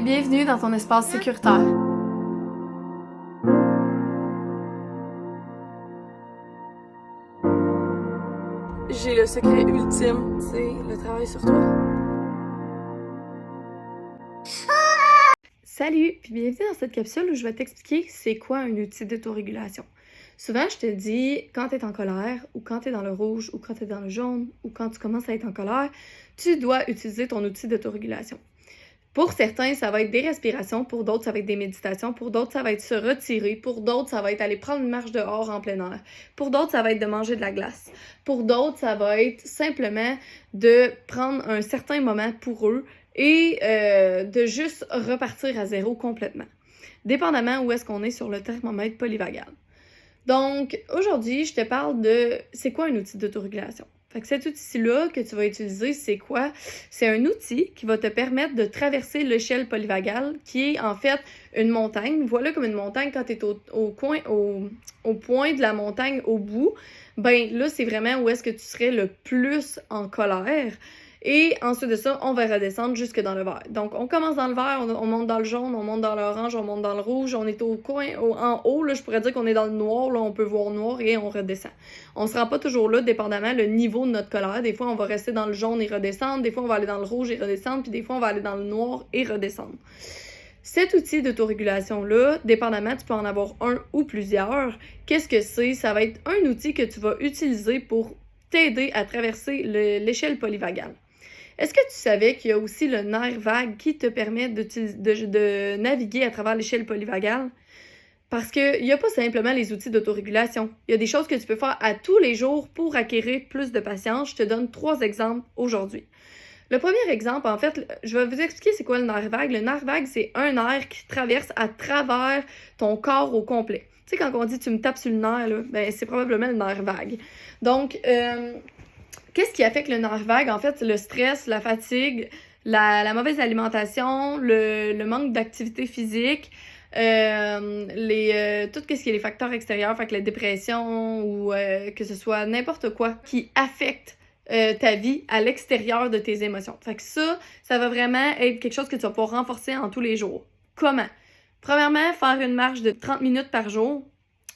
bienvenue dans ton espace sécuritaire. J'ai le secret ultime, c'est le travail sur toi. Salut, puis bienvenue dans cette capsule où je vais t'expliquer c'est quoi un outil d'autorégulation. Souvent, je te dis, quand tu es en colère, ou quand tu es dans le rouge, ou quand tu es dans le jaune, ou quand tu commences à être en colère, tu dois utiliser ton outil d'autorégulation. Pour certains, ça va être des respirations, pour d'autres, ça va être des méditations, pour d'autres, ça va être se retirer, pour d'autres, ça va être aller prendre une marche dehors en plein air, pour d'autres, ça va être de manger de la glace, pour d'autres, ça va être simplement de prendre un certain moment pour eux et de juste repartir à zéro complètement, dépendamment où est-ce qu'on est sur le thermomètre polyvagal. Donc, aujourd'hui, je te parle de c'est quoi un outil d'autorégulation. Fait que cet outil-là que tu vas utiliser, c'est quoi? C'est un outil qui va te permettre de traverser l'échelle polyvagale, qui est en fait une montagne. Voilà comme une montagne quand tu es au point de la montagne, au bout. Ben là, c'est vraiment où est-ce que tu serais le plus en colère. Et ensuite de ça, on va redescendre jusque dans le vert. Donc, on commence dans le vert, on monte dans le jaune, on monte dans l'orange, on monte dans le rouge, on est au coin, en haut, là, je pourrais dire qu'on est dans le noir, là, on peut voir noir et on redescend. On se rend pas toujours là, dépendamment le niveau de notre colère. Des fois, on va rester dans le jaune et redescendre, des fois, on va aller dans le rouge et redescendre, puis des fois, on va aller dans le noir et redescendre. Cet outil d'autorégulation-là, dépendamment, tu peux en avoir un ou plusieurs. Qu'est-ce que c'est? Ça va être un outil que tu vas utiliser pour t'aider à traverser l'échelle polyvagale. Est-ce que tu savais qu'il y a aussi le nerf vague qui te permet de naviguer à travers l'échelle polyvagale? Parce qu'il n'y a pas simplement les outils d'autorégulation. Il y a des choses que tu peux faire à tous les jours pour acquérir plus de patience. Je te donne 3 exemples aujourd'hui. Le premier exemple, en fait, je vais vous expliquer c'est quoi le nerf vague. Le nerf vague, c'est un nerf qui traverse à travers ton corps au complet. Tu sais, quand on dit tu me tapes sur le nerf, là, ben, c'est probablement le nerf vague. Donc, qu'est-ce qui affecte le nerf vague? En fait, c'est le stress, la fatigue, la mauvaise alimentation, le manque d'activité physique, tout ce qui est les facteurs extérieurs, fait que la dépression ou que ce soit n'importe quoi qui affecte ta vie à l'extérieur de tes émotions. Fait que ça va vraiment être quelque chose que tu vas pouvoir renforcer en tous les jours. Comment? Premièrement, faire une marche de 30 minutes par jour.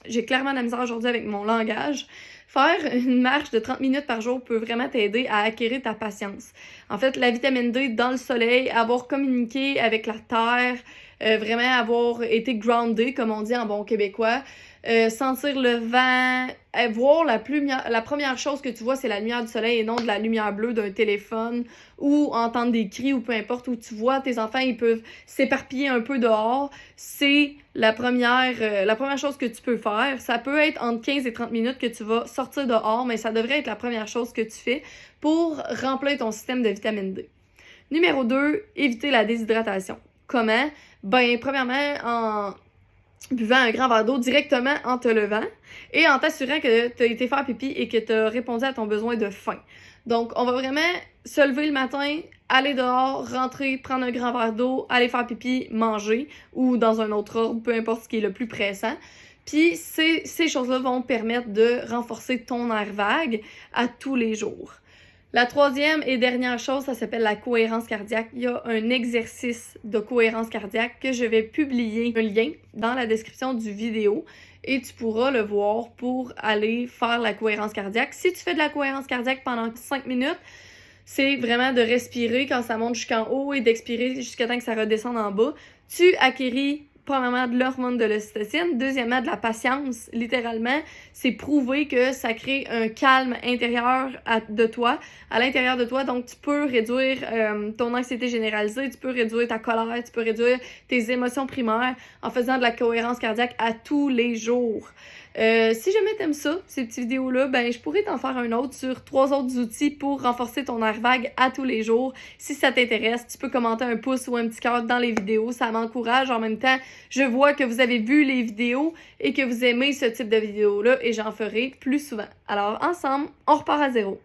J'ai clairement de la misère aujourd'hui avec mon langage. Faire une marche de 30 minutes par jour peut vraiment t'aider à acquérir ta patience. En fait, la vitamine D dans le soleil, avoir communiqué avec la terre, vraiment avoir été groundé, comme on dit en bon québécois, sentir le vent, voir la première chose que tu vois, c'est la lumière du soleil et non de la lumière bleue d'un téléphone ou entendre des cris ou peu importe où tu vois tes enfants, ils peuvent s'éparpiller un peu dehors. C'est la première chose que tu peux faire. Ça peut être entre 15 et 30 minutes que tu vas sortir dehors, mais ça devrait être la première chose que tu fais pour remplir ton système de vitamine D. Numéro 2, éviter la déshydratation. Comment? Ben, premièrement, en buvant un grand verre d'eau directement en te levant et en t'assurant que tu as été faire pipi et que tu as répondu à ton besoin de faim. Donc, on va vraiment se lever le matin, aller dehors, rentrer, prendre un grand verre d'eau, aller faire pipi, manger ou dans un autre ordre, peu importe ce qui est le plus pressant. Puis, ces choses-là vont permettre de renforcer ton nerf vague à tous les jours. La troisième et dernière chose, ça s'appelle la cohérence cardiaque. Il y a un exercice de cohérence cardiaque que je vais publier un lien dans la description du vidéo et tu pourras le voir pour aller faire la cohérence cardiaque. Si tu fais de la cohérence cardiaque pendant 5 minutes, c'est vraiment de respirer quand ça monte jusqu'en haut et d'expirer jusqu'à temps que ça redescende en bas. Tu acquéris premièrement de l'hormone de l'ocytocine, deuxièmement de la patience, littéralement, c'est prouvé que ça crée un calme intérieur à l'intérieur de toi, donc tu peux réduire ton anxiété généralisée, tu peux réduire ta colère, tu peux réduire tes émotions primaires en faisant de la cohérence cardiaque à tous les jours. Si jamais t'aimes ça, ces petites vidéos-là, ben je pourrais t'en faire un autre sur 3 autres outils pour renforcer ton nerf vague à tous les jours. Si ça t'intéresse, tu peux commenter un pouce ou un petit cœur dans les vidéos, ça m'encourage. En même temps, je vois que vous avez vu les vidéos et que vous aimez ce type de vidéos-là et j'en ferai plus souvent. Alors ensemble, on repart à zéro.